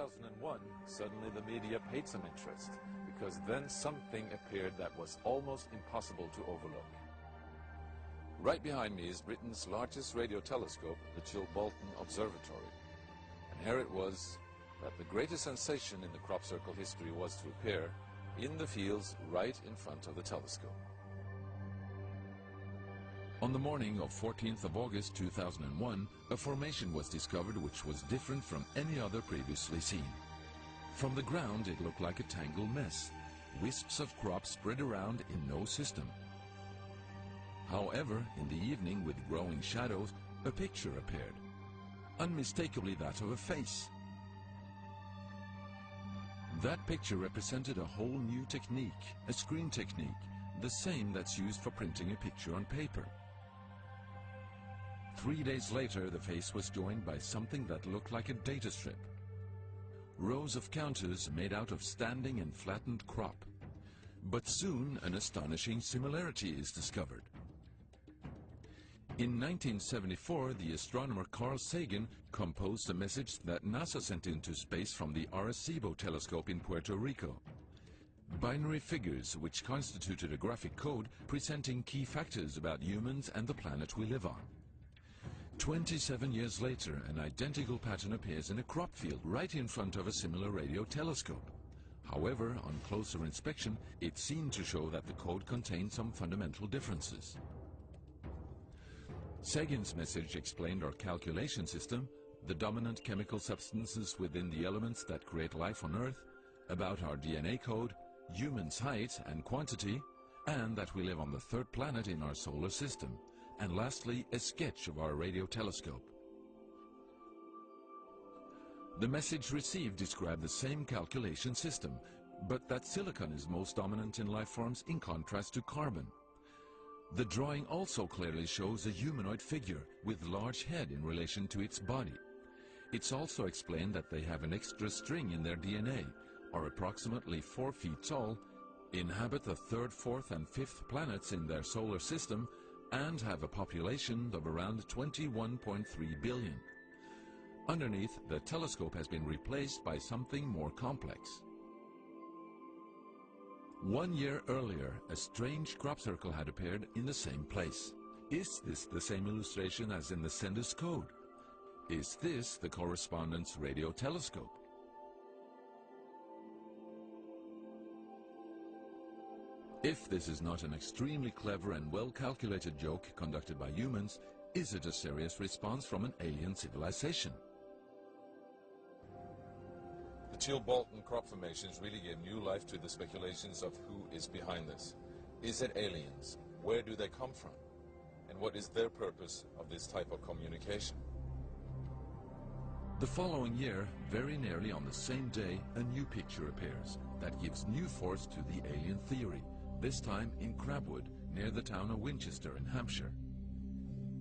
2001, suddenly the media paid some interest, because then something appeared that was almost impossible to overlook. Right behind me is Britain's largest radio telescope, the Chilbolton Observatory. And here it was that the greatest sensation in the crop circle history was to appear in the fields right in front of the telescope. On the morning of 14th of August 2001, a formation was discovered which was different from any other previously seen. From the ground it looked like a tangled mess, wisps of crop spread around in no system. However, in the evening, with growing shadows, a picture appeared, unmistakably that of a face. That picture represented a whole new technique, a screen technique, the same that's used for printing a picture on paper. 3 days later, the face was joined by something that looked like a data strip. Rows of counters made out of standing and flattened crop. But soon an astonishing similarity is discovered. In 1974, the astronomer Carl Sagan composed a message that NASA sent into space from the Arecibo telescope in Puerto Rico. Binary figures which constituted a graphic code presenting key factors about humans and the planet we live on. 27 years later, an identical pattern appears in a crop field right in front of a similar radio telescope. However, on closer inspection, it seemed to show that the code contained some fundamental differences. Sagan's message explained our calculation system, the dominant chemical substances within the elements that create life on Earth, about our DNA code, humans' height and quantity, and that we live on the third planet in our solar system, and lastly, a sketch of our radio telescope. The message received described the same calculation system, but that silicon is most dominant in life forms in contrast to carbon. The drawing also clearly shows a humanoid figure with large head in relation to its body. It's also explained that they have an extra string in their DNA, are approximately 4 feet tall, inhabit the 3rd, 4th and 5th planets in their solar system, and have a population of around 21.3 billion. Underneath, the telescope has been replaced by something more complex. 1 year earlier, a strange crop circle had appeared in the same place. Is this the same illustration as in the sender's code? Is this the correspondent's radio telescope? If this is not an extremely clever and well-calculated joke conducted by humans, is it a serious response from an alien civilization? The Chilbolton crop formations really gave new life to the speculations of who is behind this. Is it aliens? Where do they come from? And what is their purpose of this type of communication? The following year, very nearly on the same day, a new picture appears that gives new force to the alien theory, this time in Crabwood, near the town of Winchester in Hampshire.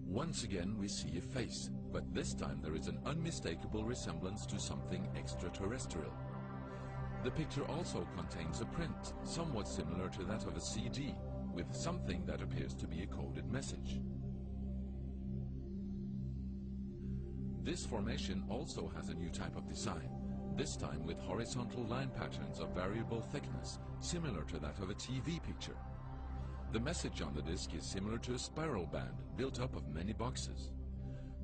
Once again we see a face, but this time there is an unmistakable resemblance to something extraterrestrial. The picture also contains a print, somewhat similar to that of a CD, with something that appears to be a coded message. This formation also has a new type of design, this time with horizontal line patterns of variable thickness, similar to that of a TV picture. The message on the disc is similar to a spiral band built up of many boxes.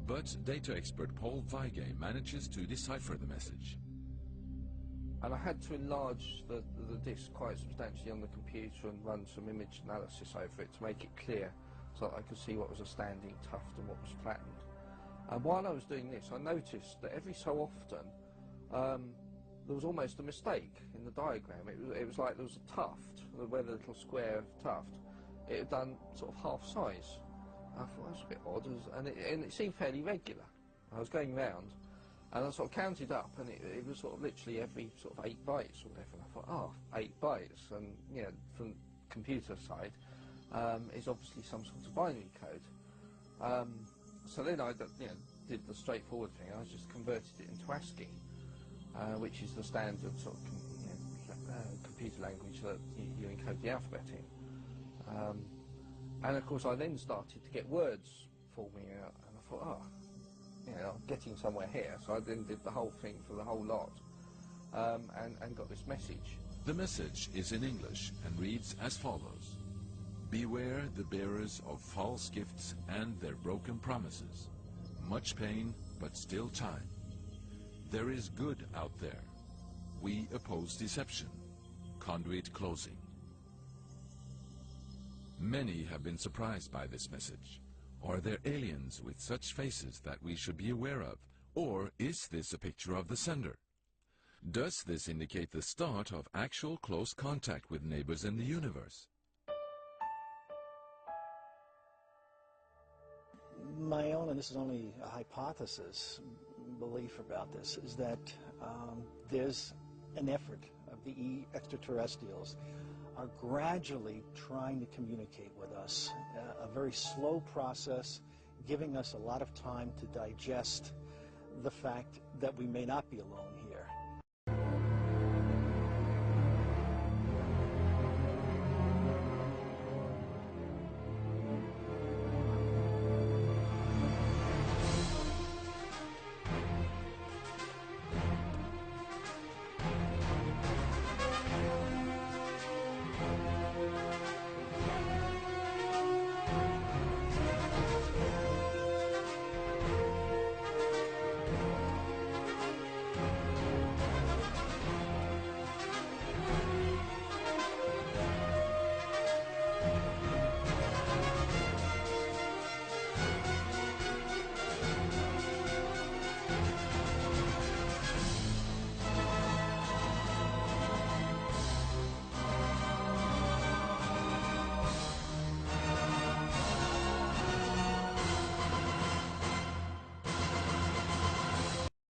But data expert Paul Weige manages to decipher the message. And I had to enlarge the disc quite substantially on the computer and run some image analysis over it to make it clear so that I could see what was a standing tuft and what was flattened. And while I was doing this, I noticed that every so often there was almost a mistake in the diagram. It was like there was a tuft, where the little square tuft, it had done sort of half size. I thought that was a bit odd, and it seemed fairly regular. I was going round, and I sort of counted up, and it was sort of literally every sort of 8 bytes or whatever. And I thought, oh, 8 bytes, and you know, from the computer side, is obviously some sort of binary code. So then I did the straightforward thing. I just converted it into ASCII, which is the standard sort of computer language that you encode the alphabet in. And of course I then started to get words forming out, and I thought, oh, you know, I'm getting somewhere here. So I then did the whole thing for the whole lot. and got this message. The message is in English and reads as follows. Beware the bearers of false gifts and their broken promises. Much pain, but still time. There is good out there. We oppose deception. Conduit closing. Many have been surprised by this message. Are there aliens with such faces that we should be aware of? Or is this a picture of the sender? Does this indicate the start of actual close contact with neighbors in the universe? My own, and this is only a hypothesis, belief about this, is that there's an effort of the extraterrestrials are gradually trying to communicate with us. A very slow process, giving us a lot of time to digest the fact that we may not be alone here.